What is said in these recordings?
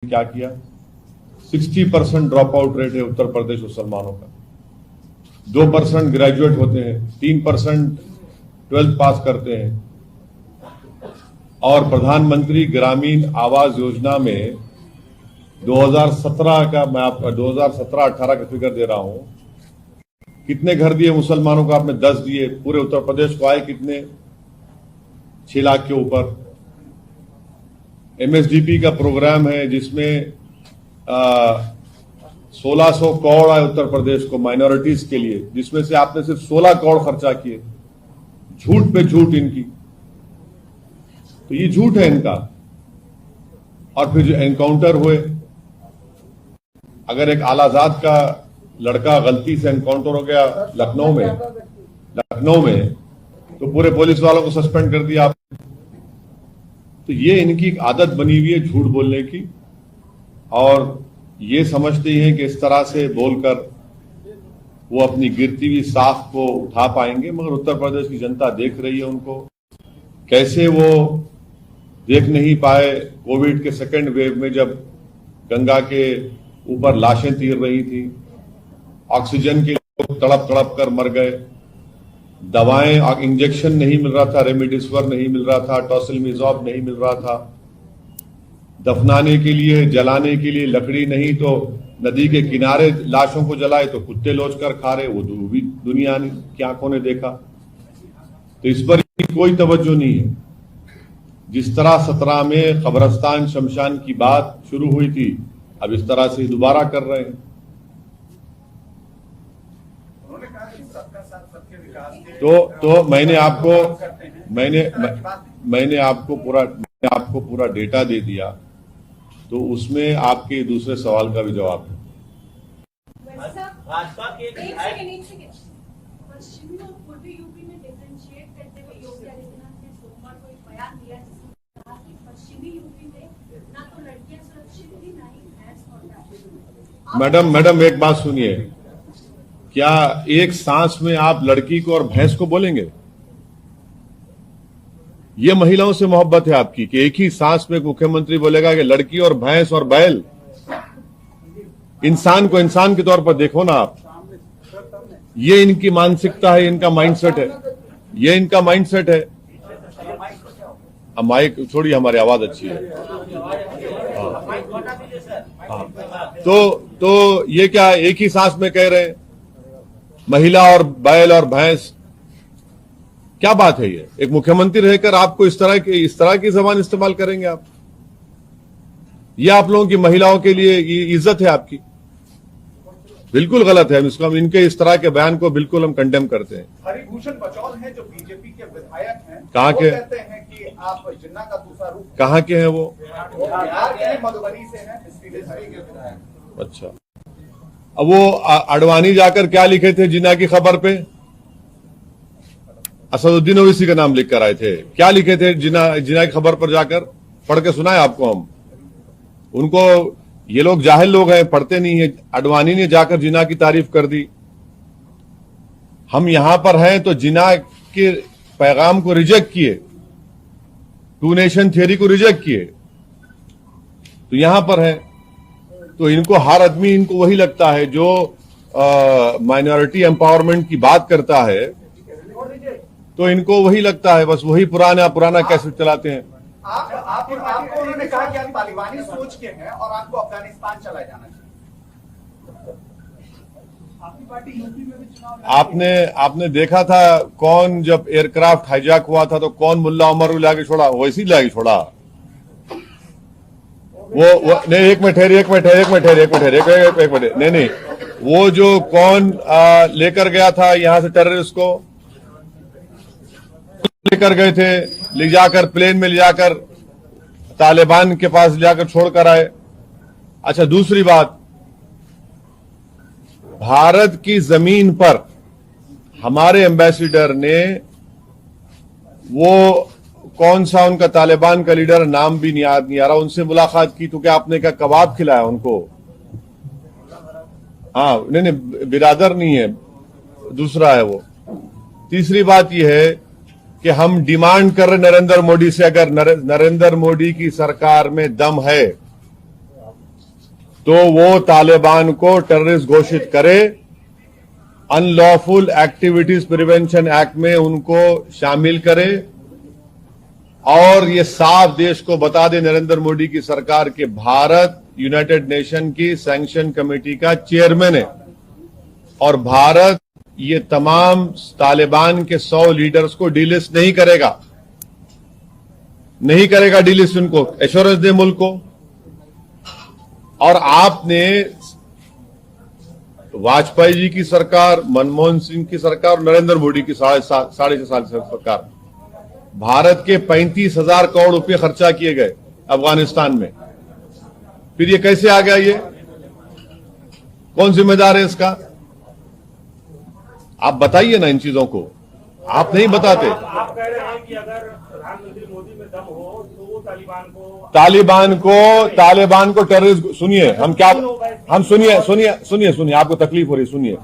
क्या किया? 60% drop out rate है उत्तर प्रदेश मुसलमानों का, 2% ग्रेजुएट होते हैं, 3% 12th पास करते हैं। और प्रधानमंत्री ग्रामीण आवास योजना में 2017 का, मैं आपका 2017-18 का फिगर दे रहा हूं, कितने घर दिए मुसलमानों को आपने? 10 दिए। पूरे उत्तर प्रदेश को आए कितने? 6 लाख के ऊपर। MSDP का प्रोग्राम है जिसमें 1600 करोड़ आए उत्तर प्रदेश को माइनॉरिटीज के लिए, जिसमें से आपने सिर्फ 16 करोड़ खर्चा किए। झूठ पे झूठ इनकी, तो ये झूठ है इनका। और फिर जो एनकाउंटर हुए, अगर एक आलाजाद का लड़का गलती से एनकाउंटर हो गया लखनऊ में, तो पूरे पुलिस वालों को सस्पेंड कर दिया आपने। तो ये इनकी एक आदत बनी हुई है झूठ बोलने की, और ये समझते हैं कि इस तरह से बोलकर वो अपनी गिरती हुई साख को उठा पाएंगे। मगर उत्तर प्रदेश की जनता देख रही है उनको, कैसे वो देख नहीं पाए कोविड के सेकेंड वेव में, जब गंगा के ऊपर लाशें तीर रही थी, ऑक्सीजन के लोग तड़प तड़प कर मर गए, दवाएं, इंजेक्शन नहीं मिल रहा था, रेमडेसिविर नहीं मिल रहा था, टोसिलमिज़ोब नहीं मिल रहा था, दफनाने के लिए, जलाने के लिए लकड़ी नहीं, तो नदी के किनारे लाशों को जलाए तो कुत्ते लोच कर खा रहे, वो भी दुनिया की आंखों ने देखा। तो इस पर कोई तवज्जो नहीं है। जिस तरह 17 में कब्रिस्तान शमशान की बात शुरू हुई थी, अब इस तरह से दोबारा कर रहे हैं। तो मैंने आपको पूरा डेटा दे दिया, तो उसमें आपके दूसरे सवाल का भी जवाब है। भाजपा के पश्चिमी और पूर्वी यूपी में डिफरेंशिएट करते हुए योगी आदित्यनाथ ने सोमवार को एक बयान दिया जिसमें कहा कि पश्चिमी यूपी में ना तो लड़कियां सुरक्षित थी, ना ही भैंस और मैडम एक बात सुनिए, क्या एक सांस में आप लड़की को और भैंस को बोलेंगे? ये महिलाओं से मोहब्बत है आपकी कि एक ही सांस में मुख्यमंत्री बोलेगा कि लड़की और भैंस और बैल? इंसान को इंसान के तौर पर देखो ना आप। ये इनकी मानसिकता है, इनका माइंडसेट है, ये इनका माइंडसेट है। अब माइक छोड़िए, हमारी आवाज अच्छी है। हाँ। तो ये क्या एक ही सांस में कह रहे हैं महिला और बैल और भैंस? क्या बात है ये? एक मुख्यमंत्री रहकर आपको इस तरह की जबान इस्तेमाल करेंगे आप? ये आप लोगों की महिलाओं के लिए इज्जत है आपकी? बिल्कुल गलत है। हम इनके इस तरह के बयान को बिल्कुल हम कंडेम करते हैं। हरिभूषण बचौल हैं जो बीजेपी के विधायक हैं, कहाँ के? कहते हैं कि आप जिन्ना का दूसरा रूप। कहाँ के हैं वो? बिहार के मधुबनी से हैं, के विधायक। अच्छा, अब वो अडवाणी जाकर क्या लिखे थे जिन्ना की खबर पे? असदुद्दीन ओवैसी का नाम लिख कर आए थे। क्या लिखे थे जिन्ना की खबर पर जाकर? पढ़ के सुनाए आपको हम उनको। ये लोग जाहिल लोग हैं, पढ़ते नहीं है। अडवाणी ने जाकर जिन्ना की तारीफ कर दी। हम यहां पर हैं तो जिन्ना के पैगाम को रिजेक्ट किए, टू नेशन थियरी को रिजेक्ट किए, तो यहां पर है। तो इनको हर आदमी इनको वही लगता है जो माइनॉरिटी एम्पावरमेंट की बात करता है, तो इनको वही लगता है, बस वही पुराना कैसे चलाते हैं। आपको उन्होंने कहा कि आप तालिबानी सोच के हैं और आपको अफगानिस्तान चला जाना चाहिए। आपकी पार्टी यूपी में भी चुनाव, आपने देखा था कौन, जब एयरक्राफ्ट हाईजैक हुआ था तो कौन मुल्ला उमर को लाके छोड़ा? वैसे ही लाके छोड़ा वो नहीं। एक मिनट नहीं, वो जो कौन लेकर गया था यहां से टेररिस्ट को, लेकर गए थे, ले जाकर प्लेन में ले जाकर तालिबान के पास ले जाकर छोड़कर आए। अच्छा, दूसरी बात, भारत की जमीन पर हमारे एम्बेसडर ने वो कौन सा उनका तालिबान का लीडर, नाम भी नहीं याद नहीं आ रहा, उनसे मुलाकात की। तो क्या आपने क्या कबाब खिलाया उनको? हाँ, नहीं, बिरादर नहीं है, दूसरा है वो। तीसरी बात यह है कि हम डिमांड कर रहे नरेंद्र मोदी से, अगर नरेंद्र मोदी की सरकार में दम है तो वो तालिबान को टेररिस्ट घोषित करे, अनलॉफुल एक्टिविटीज प्रिवेंशन एक्ट में उनको शामिल करे और ये साफ देश को बता दे नरेंद्र मोदी की सरकार के भारत यूनाइटेड नेशन की सैंक्शन कमेटी का चेयरमैन है और भारत ये तमाम तालिबान के 100 लीडर्स को डीलिस्ट नहीं करेगा डीलिस्ट, उनको एश्योरेंस दे मुल्क को। और आपने वाजपेयी जी की सरकार, मनमोहन सिंह की सरकार और नरेंद्र मोदी की 6.5 साल से सरकार, भारत के 35,000 करोड़ रुपए खर्चा किए गए अफगानिस्तान में। फिर ये कैसे आ गया? ये कौन जिम्मेदार है इसका? आप बताइए ना इन चीजों को, आप नहीं बताते। आप कह रहे हैं कि अगर प्रधानमंत्री मोदी में दम हो तो तालिबान को टेररिस्ट, सुनिए हम क्या, हम सुनिए आपको तकलीफ हो रही, सुनिए।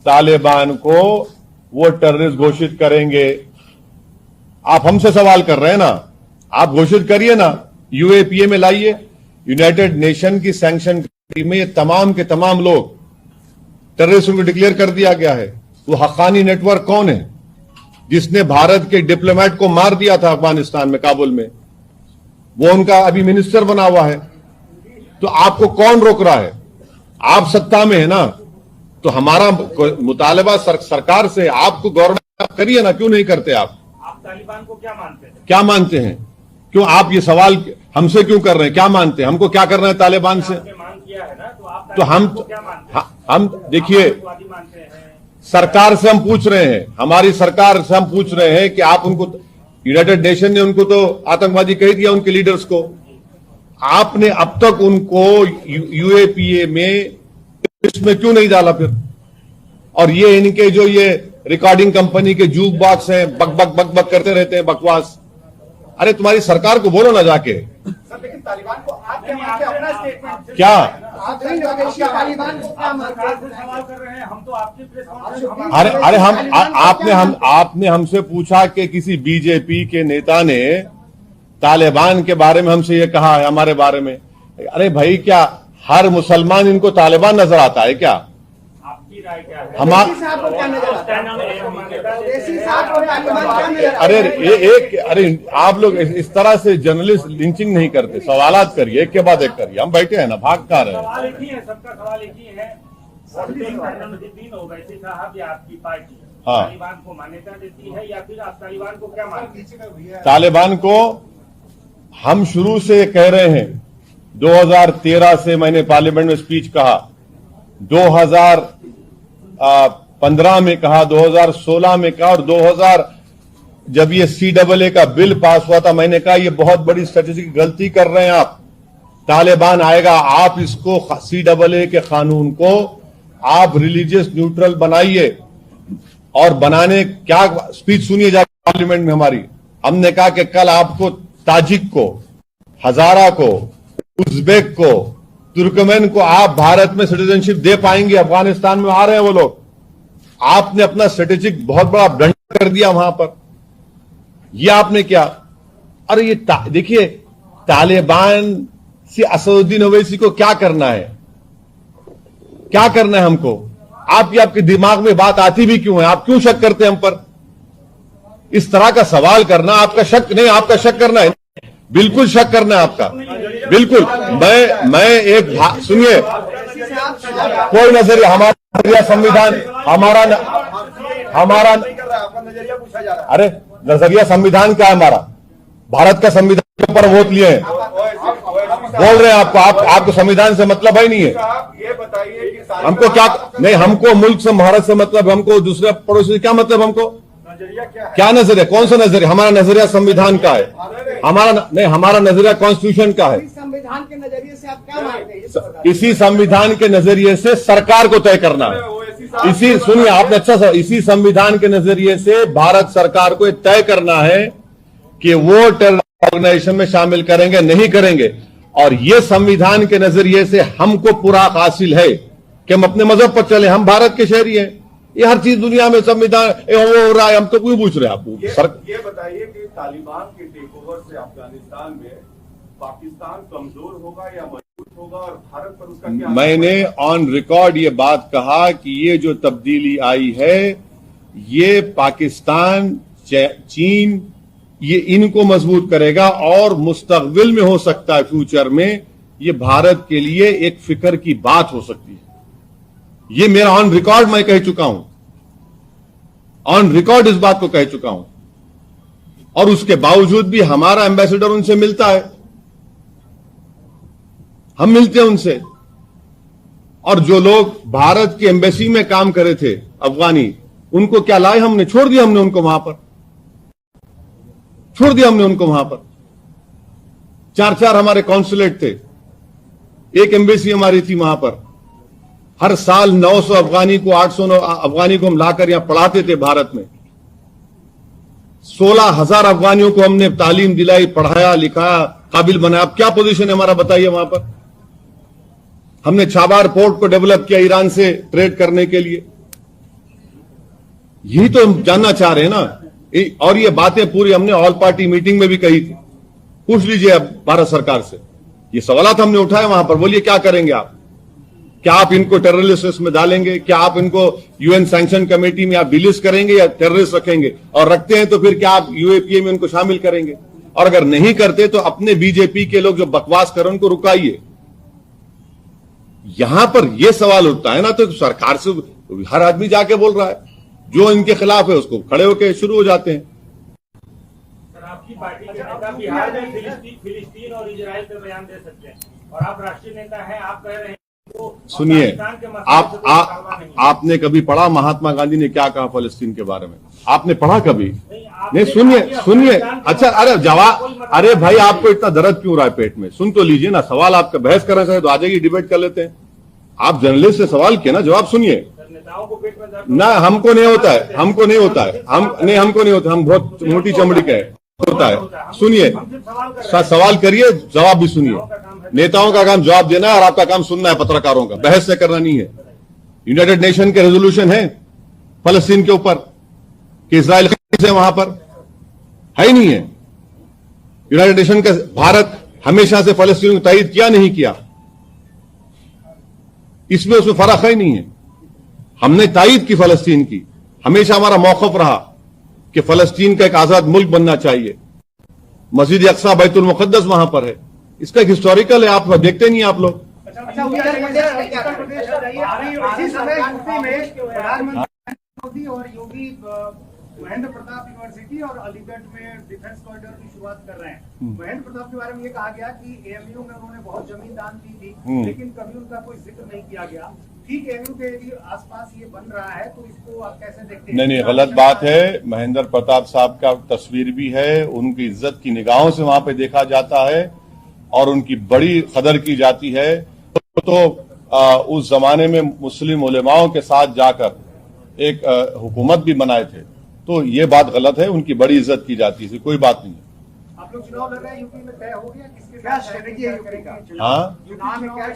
तालिबान को वो टेररिस्ट घोषित करेंगे। आप हमसे सवाल कर रहे हैं ना, आप घोषित करिए ना, यूएपीए में लाइए, यूनाइटेड नेशन की सैंक्शन कमेटी में ये तमाम के तमाम लोग टेररिस्ट को डिक्लेयर कर दिया गया है। वो हक्कानी नेटवर्क कौन है जिसने भारत के डिप्लोमेट को मार दिया था अफगानिस्तान में, काबुल में? वो उनका अभी मिनिस्टर बना हुआ है। तो आपको कौन रोक रहा है? आप सत्ता में है ना, तो हमारा मुतालबा सरकार से, आपको गवर्नमेंट करिए ना, क्यों नहीं करते आप तालिबान को क्या मानते हैं? क्या मानते हैं? क्यों आप ये सवाल हमसे क्यों कर रहे हैं? क्या मानते हैं? हमको क्या करना है तालिबान से? मांग किया है ना, तो आप तो हम देखिए, सरकार से हम पूछ रहे हैं, हमारी सरकार से हम पूछ रहे हैं कि आप उनको, यूनाइटेड नेशन ने उनको तो आतंकवादी कह दिया, उनके लीडर्स को। आपने अब तक उनको यूएपीए में इसमें क्यों नहीं डाला फिर? और ये इनके जो ये रिकॉर्डिंग कंपनी के जूक बॉक्स हैं, बक बक बक बक करते रहते हैं, बकवास। अरे तुम्हारी सरकार को बोलो ना जाके। सर लेकिन तालिबान को आप क्या मानते हैं? अपना स्टेटमेंट क्या आप तालिबान को क्या मानते हैं? सवाल कर रहे हैं हम, तो आपकी प्रेस कॉन्फ्रेंस अरे आपने हमसे पूछा कि किसी बीजेपी के नेता ने तालिबान के बारे में हमसे ये कहा है हमारे बारे में। अरे भाई, क्या हर मुसलमान इनको तालिबान नजर आता है क्या? आपकी राय क्या है? अरे आप लोग इस तरह से जर्नलिस्ट लिंचिंग नहीं करते, सवालात करिए, एक के बाद एक करिए। हम बैठे हैं ना, भाग कहाँ रहे हैं? सवाल एक ही है, सबका सवाल एक ही है। प्रधानमंत्री ओवैसी साहब या आपकी पार्टी तालिबान को मान्यता देती है या फिर आप तालिबान को क्या मानते हैं? तालिबान को हम शुरू से कह रहे हैं, 2013 से मैंने पार्लियामेंट में स्पीच कहा, 2015 में कहा, 2016 में कहा, और 2000 जब ये CAA का बिल पास हुआ था, मैंने कहा ये बहुत बड़ी स्ट्रेटेजिक गलती कर रहे हैं आप। तालिबान आएगा, आप इसको CAA के कानून को आप रिलीजियस न्यूट्रल बनाइए। और बनाने क्या स्पीच सुनिए जाकर पार्लियामेंट में हमारी, हमने कहा कि कल आपको ताजिक को, हजारा को, उज्बेक को, तुर्कमेन को आप भारत में सिटीजनशिप दे पाएंगे? अफगानिस्तान में आ रहे हैं वो लोग। आपने अपना स्ट्रेटेजिक बहुत बड़ा ब्लंडर कर दिया वहां पर। ये आपने क्या? अरे ये देखिए, तालिबान से असदुद्दीन ओवैसी को क्या करना है? क्या करना है हमको? आपके दिमाग में बात आती भी क्यों है? आप क्यों शक करते हैं हम पर? इस तरह का सवाल करना आपका शक नहीं, आपका शक करना है, बिल्कुल शक करना है आपका, बिल्कुल। मैं एक सुनिए, कोई नजरिया, हमारा नजरिया संविधान, हमारा अरे नजरिया संविधान क्या है हमारा? भारत का संविधान के ऊपर वोट लिए हैं, बोल रहे हैं आपको संविधान से मतलब ही नहीं है। ये बताइए कि हमको क्या नहीं, हमको मुल्क से, भारत से मतलब, हमको दूसरे पड़ोसी से क्या मतलब? हमको नजरिया क्या नजरिया? कौन सा नजरिया? हमारा नजरिया संविधान का है, हमारा नजरिया कॉन्स्टिट्यूशन का है। संविधान के नजरिए से आप क्या मानते हैं? इसी संविधान के नजरिए से सरकार को तय करना है। इसी, सुनिए आपने अच्छा सा, इसी संविधान के नजरिए से भारत सरकार को तय करना है कि वो टेरर ऑर्गेनाइजेशन में शामिल करेंगे नहीं करेंगे। और ये संविधान के नजरिए से हमको पूरा हासिल है कि हम अपने मजहब पर चले, हम भारत के शहरी हैं। ये हर चीज दुनिया में संविधान वो हो रहा है, हम तो क्यों पूछ रहे हैं आपको? ये बताइए कि तालिबान के टेक ओवर से अफगानिस्तान में पाकिस्तान कमजोर होगा या मजबूत होगा और भारत पर उसका क्या? मैंने ऑन रिकॉर्ड ये बात कहा कि ये जो तब्दीली आई है ये पाकिस्तान, चीन, ये इनको मजबूत करेगा और मुस्तकबिल में हो सकता है फ्यूचर में ये भारत के लिए एक फिक्र की बात हो सकती है। ये मेरा ऑन रिकॉर्ड मैं कह चुका हूं, ऑन रिकॉर्ड इस बात को कह चुका हूं। और उसके बावजूद भी हमारा एम्बेसडर उनसे मिलता है, हम मिलते हैं उनसे। और जो लोग भारत की एम्बेसी में काम करे थे अफगानी, उनको क्या लाए हमने? छोड़ दिया हमने उनको वहां पर, छोड़ दिया हमने उनको वहां पर। 4-4 हमारे कॉन्सुलेट थे, एक एम्बेसी हमारी थी वहां पर। हर साल 900 अफगानी को 800 अफगानी को हम लाकर यहां पढ़ाते थे भारत में। 16,000 अफगानियों को हमने तालीम दिलाई, पढ़ाया, लिखाया, काबिल बनाया। अब क्या पोजीशन है हमारा बताइए वहां पर? हमने छाबार पोर्ट को डेवलप किया ईरान से ट्रेड करने के लिए। यही तो हम जानना चाह रहे हैं ना। और ये बातें पूरी हमने ऑल पार्टी मीटिंग में भी कही थी। पूछ लीजिए अब भारत सरकार से, ये सवालात हमने उठाए वहां पर। बोलिए क्या करेंगे आप? क्या आप इनको टेररिस्ट लिस्ट में डालेंगे? क्या आप इनको यूएन सैंक्शन कमेटी में आप डिलिस्ट करेंगे या टेररिस्ट रखेंगे? और रखते हैं तो फिर क्या आप यूएपीए में उनको शामिल करेंगे? और अगर नहीं करते तो अपने बीजेपी के लोग जो बकवास कर रहे हैं उनको रुकाइए। यहां पर यह सवाल उठता है ना, तो सरकार से हर आदमी जाके बोल रहा है, जो इनके खिलाफ है उसको खड़े होकर शुरू हो जाते हैं। आपकी पार्टी के नेता बिहार में फिलिस्तीन और इजराइल पे बयान दे सकते हैं और आप राष्ट्रीय नेता हैं, आप कह रहे हैं सुनिए, आपने कभी पढ़ा महात्मा गांधी ने क्या कहा फलस्तीन के बारे में? आपने पढ़ा कभी? नहीं, सुनिए। अच्छा, अरे जवाब, अरे भाई आपको इतना दर्द क्यों रहा है पेट में? सुन तो लीजिए ना, सवाल आपका बहस करना चाहे तो आ जाइए, डिबेट कर लेते हैं। आप जर्नलिस्ट से सवाल किए ना, जवाब सुनिए ना। हमको नहीं होता है, हमको नहीं होता है, हमको नहीं होता, हम बहुत मोटी चमड़ी के होता है। सुनिए, सवाल करिए, जवाब भी सुनिए। नेताओं का काम जवाब देना है और आपका काम सुनना है पत्रकारों का, बहस से करना नहीं है। यूनाइटेड नेशन के रेजोल्यूशन है फलस्तीन के ऊपर कि इजराइल से वहां पर है ही नहीं है। यूनाइटेड नेशन का भारत हमेशा से फलस्तीन को तायद किया नहीं किया, इसमें उसमें फर्क है ही नहीं है। हमने तायद की फलस्तीन की, हमेशा हमारा मौक़िफ़ रहा कि फलस्तीन का एक आजाद मुल्क बनना चाहिए। मस्जिद अक्सा बैतुल मुक़द्दस वहां पर है, इसका एक हिस्टोरिकल है, आप देखते नहीं आप लोग। अच्छा, उत्तर प्रदेश इसी समय यूपी में प्रधानमंत्री मोदी और योगी महेंद्र प्रताप यूनिवर्सिटी और अलीगढ़ में डिफेंस कॉरिडोर की शुरुआत कर रहे हैं। महेंद्र प्रताप के बारे में ये कहा गया कि एएमयू में उन्होंने बहुत जमीन दान की थी, लेकिन कभी उनका कोई जिक्र नहीं किया गया। ठीक, एएमयू के यदि आसपास ये बन रहा है तो इसको आप कैसे देखते हैं? नहीं, गलत बात है। महेंद्र प्रताप साहब का तस्वीर भी है, उनकी इज्जत की निगाहों से वहां पे देखा जाता है और उनकी बड़ी कदर की जाती है। तो उस जमाने में मुस्लिम उलेमाओं के साथ जाकर एक हुकूमत भी बनाए थे, तो ये बात गलत है। उनकी बड़ी इज्जत की जाती है, कोई बात नहीं है। आप लोग चुनाव लड़ रहे हैं यूपी में, तय हो गया किसके क्या स्ट्रेटेजी है यूपी का? हाँ, चुनाव में क्या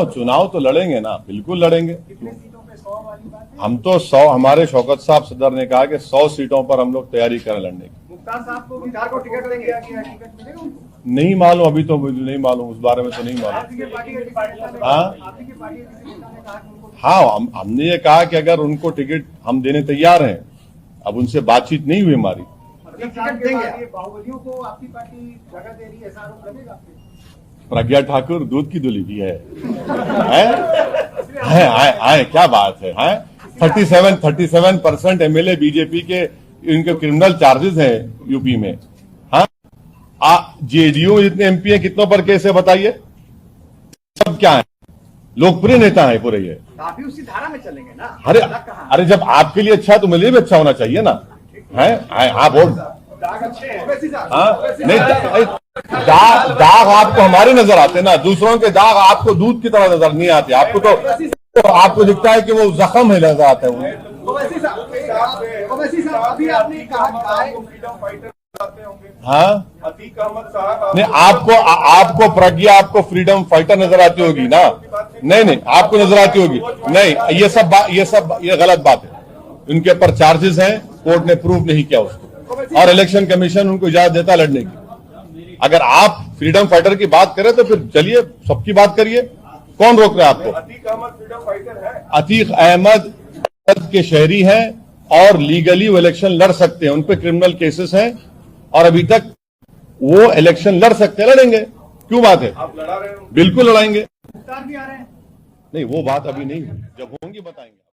चुनाव तो लड़ेंगे ना, बिल्कुल लड़ेंगे। कितने सीटों पे? 100 वाली बात है? हम तो 100, हमारे शौकत साहब सदर ने कहा कि 100 सीटों पर हम लोग तैयारी करें लड़ने की। मुख्तार साहब को बिहार को टिकट देंगे या टिकट मिलेगा उनको? नहीं मालूम, अभी तो मुझे नहीं मालूम, उस बारे में तो नहीं मालूम। आपकी पार्टी के नेता ने हाँ? आपकी पार्टी के किसी नेता ने कहा कि उनको हाँ, हमने ये कहा कि अगर उनको टिकट हम देने तैयार हैं। अब उनसे बातचीत नहीं हुई हमारी। टिकट देंगे। बाहुबलियों को आपकी पार्टी जगह दे रही है, ऐसा आरोप लगेगा आपके? प्रज्ञा ठाकुर दूध की दुली भी है, क्या बात है? 37% एमएलए बीजेपी के, इनके क्रिमिनल चार्जेस हैं यूपी में। हाँ, जेडीयू जितने एमपी हैं कितनों पर केस है बताइए? सब क्या है? लोकप्रिय नेता है पूरे ये। आप भी उसी धारा में चलेंगे ना? अरे जब आपके लिए अच्छा है तो मेरे लिए भी अच्छा होना चाहिए ना। आप वोट दाग अच्छे हैं। हाँ, नहीं, दाग आपको हमारे नजर आते हैं ना, दूसरों के दाग आपको दूध की तरह नजर नहीं आते। आपको तो आपको दिखता है कि वो जख्म है, नजर आता है वो। ओवैसी साहब, अभी आपने कहा फ्रीडम फाइटर होंगे। हाँ, अतीक अहमद साहब, नहीं, आपको प्रज्ञा, आपको फ्रीडम फाइटर नजर आती होगी ना? नहीं, आपको नजर आती होगी। नहीं, ये गलत बात है। उनके ऊपर चार्जेस हैं, कोर्ट ने प्रूव नहीं किया उसको, और इलेक्शन कमीशन उनको इजाजत देता लड़ने की। अगर आप फ्रीडम फाइटर की बात करें तो फिर चलिए सबकी बात करिए, कौन रोक रहा है आपको? अतीक अहमद फ्रीडम फाइटर है। अतीक अहमद भारत के शहरी हैं और लीगली वो इलेक्शन लड़ सकते हैं, उन पे क्रिमिनल केसेस हैं और अभी तक वो इलेक्शन लड़ सकते हैं, लड़ेंगे, क्यों बात है? आप लड़ा रहे हो। बिल्कुल लड़ाएंगे। मुख्तार भी आ रहे हैं। नहीं, वो बात अभी नहीं, जब होंगी बताएंगे।